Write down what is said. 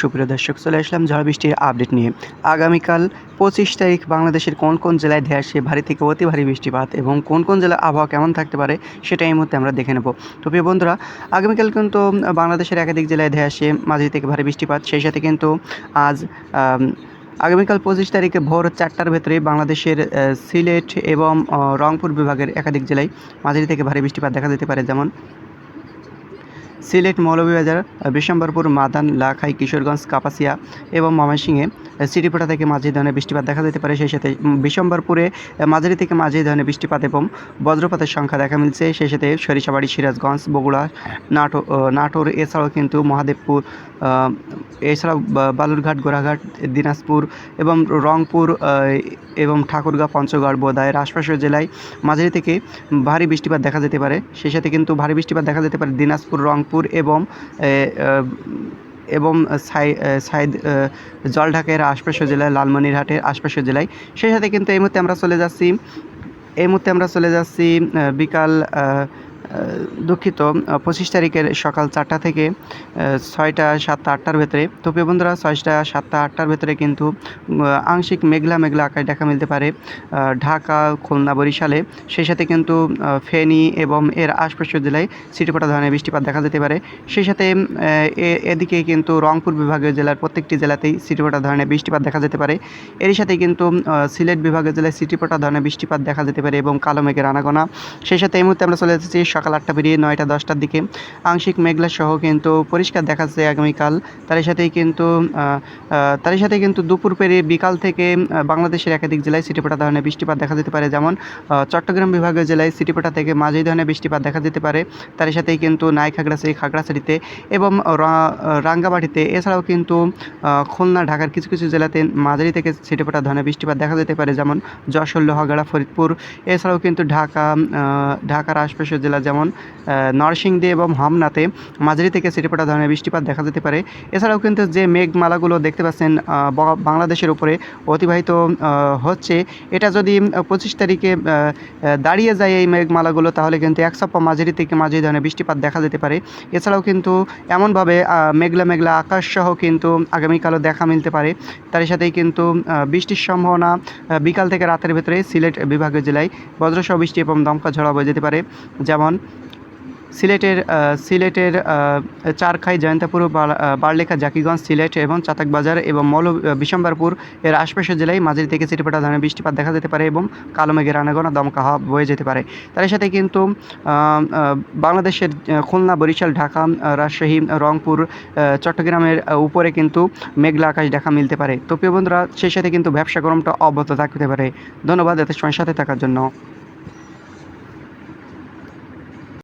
সুপ্রিয় দর্শক, চলে আসলাম ঝড় বৃষ্টির আপডেট নিয়ে। আগামীকাল 25 তারিখ বাংলাদেশের কোন কোন জেলায় ধেয়ে ভারী থেকে অতি ভারী বৃষ্টিপাত এবং কোন কোন জেলার আবহাওয়া কেমন থাকতে পারে সেটা এই মুহূর্তে আমরা দেখে নেব। তো প্রিয় বন্ধুরা, আগামীকাল কিন্তু বাংলাদেশের একাধিক জেলায় ধেয়ে মাঝারি থেকে ভারী বৃষ্টিপাত। সেই সাথে কিন্তু আজ আগামীকাল 25 তারিখে ভোর 4টার ভেতরে বাংলাদেশের সিলেট এবং রংপুর বিভাগের একাধিক জেলায় মাঝারি থেকে ভারী বৃষ্টিপাত দেখা যেতে পারে। যেমন সিলেট, মৌলভীবাজার, বিশম্বরপুর, মাদান, লাখাই, কিশোরগঞ্জ, কাপাসিয়া এবং ময়মনসিংহে সিটিপোটা থেকে মাঝারি ধরনের বৃষ্টিপাত দেখা যেতে পারে। সেই সাথে বিশম্বরপুরে মাঝারি থেকে মাঝারি ধরনের বৃষ্টিপাত এবং বজ্রপাতের সংখ্যা দেখা মিলছে। সেই সাথে সরিষাবাড়ি, সিরাজগঞ্জ, বগুড়া, নাটোর এছাড়াও কিন্তু মহাদেবপুর, এছাড়াও বালুরঘাট, গোড়াঘাট, দিনাজপুর এবং রংপুর এবং ঠাকুরগাঁও, পঞ্চগড়, বোদায়ের আশপাশের জেলায় মাঝারি থেকে ভারী বৃষ্টিপাত দেখা যেতে পারে। সেই সাথে কিন্তু ভারী বৃষ্টিপাত দেখা যেতে পারে দিনাজপুর, রংপুর এবং জলঢাকার আশপাশের জেলায়, লালমনিরহাটের আশপাশের জেলায়। সেই সাথে কিন্তু এই মুহূর্তে আমরা চলে যাচ্ছি বিকাল দুঃখিত 25 তারিখের সকাল 4টা থেকে 6টা, 7টা, 8টার ভেতরে। তো প্রিয় বন্ধুরা, 6টা, 7টা, 8টার ভেতরে কিন্তু আংশিক মেঘলা আকাশ দেখা মিলতে পারে ঢাকা, খুলনা, বরিশালে। সেই সাথে কিন্তু ফেনী এবং এর আশপাশের জেলায় ছিটেফোঁটা ধরনের বৃষ্টিপাত দেখা যেতে পারে। সেই সাথে এদিকে কিন্তু রংপুর বিভাগীয় জেলার প্রত্যেকটি জেলাতেই ছিটেফোঁটা ধরনের বৃষ্টিপাত দেখা যেতে পারে। এরই সাথে কিন্তু সিলেট বিভাগীয় জেলায় ছিটেফোঁটা ধরনের বৃষ্টিপাত দেখা যেতে পারে এবং কালো মেঘের আনাগোনা। সেই সাথে এই মুহূর্তে আমরা চলে এসেছি সকাল 8টা পেরিয়ে 9টা 10টার দিকে। আংশিক মেঘলা সহ কিন্তু পরিষ্কার দেখাচ্ছে আগামীকাল। তারই সাথে কিন্তু দুপুর পেরিয়ে বিকাল থেকে বাংলাদেশের একাধিক জেলায় ছিটেফোঁটা ধরনের বৃষ্টিপাত দেখা যেতে পারে। যেমন চট্টগ্রাম বিভাগীয় জেলায় ছিটেফোঁটা থেকে মাঝারি ধরনের বৃষ্টিপাত দেখা যেতে পারে। তারই সাথেই কিন্তু খাগড়াছড়িতে এবং রাঙ্গামাটিতে, এছাড়াও কিন্তু খুলনা, ঢাকার কিছু কিছু জেলাতে মাঝারি থেকে ছিটেফোঁটা ধরনের বৃষ্টিপাত দেখা যেতে পারে। যেমন যশোর, লোহাগাড়া, ফরিদপুর, এছাড়াও কিন্তু ঢাকার আশপাশের জেলা যেমন নরসিংদী এবং হোমনাতে মাঝারি থেকে ছিটেফোঁটা ধরনের বৃষ্টিপাত দেখা যেতে পারে। এছাড়াও কিন্তু যে মেঘমালাগুলো দেখতে পাচ্ছেন বাংলাদেশের উপরে অতিবাহিত হচ্ছে, এটা যদি 25 তারিখে দাঁড়িয়ে যায় এই মেঘমালাগুলো, তাহলে কিন্তু এক সপ্তাহ মাঝারি থেকে মাঝারি ধরনের বৃষ্টিপাত দেখা যেতে পারে। এছাড়াও কিন্তু এমনভাবে মেঘলা আকাশ সহ কিন্তু আগামীকালও দেখা মিলতে পারে। তার সাথেই কিন্তু বৃষ্টির সম্ভাবনা বিকাল থেকে রাতের ভেতরে সিলেট বিভাগীয় জেলায় বজ্রসহ বৃষ্টি এবং দমকা ঝড় বয়ে যেতে পারে। যেমন সিলেটের চারখাই, জয়ন্তাপুর, বারলেখা, জাকিগঞ্জ, সিলেট এবং চাতকবাজার এবং বিশম্বরপুর এর আশপাশের জেলায় মাঝারি থেকে ছিটেফোঁটা ধরনের বৃষ্টিপাত দেখা যেতে পারে এবং কালো মেঘের আনাগোনা দমকা হাওয়া বয়ে যেতে পারে। তার সাথে কিন্তু বাংলাদেশের খুলনা, বরিশাল, ঢাকা, রাজশাহী, রংপুর, চট্টগ্রামের উপরে কিন্তু মেঘলা আকাশ দেখা মিলতে পারে। তো প্রিয় বন্ধুরা, সেই সাথে কিন্তু ব্যবসা গরমটা অব্যাহত থাকতে পারে। ধন্যবাদ এত সময় সাথে থাকার জন্য।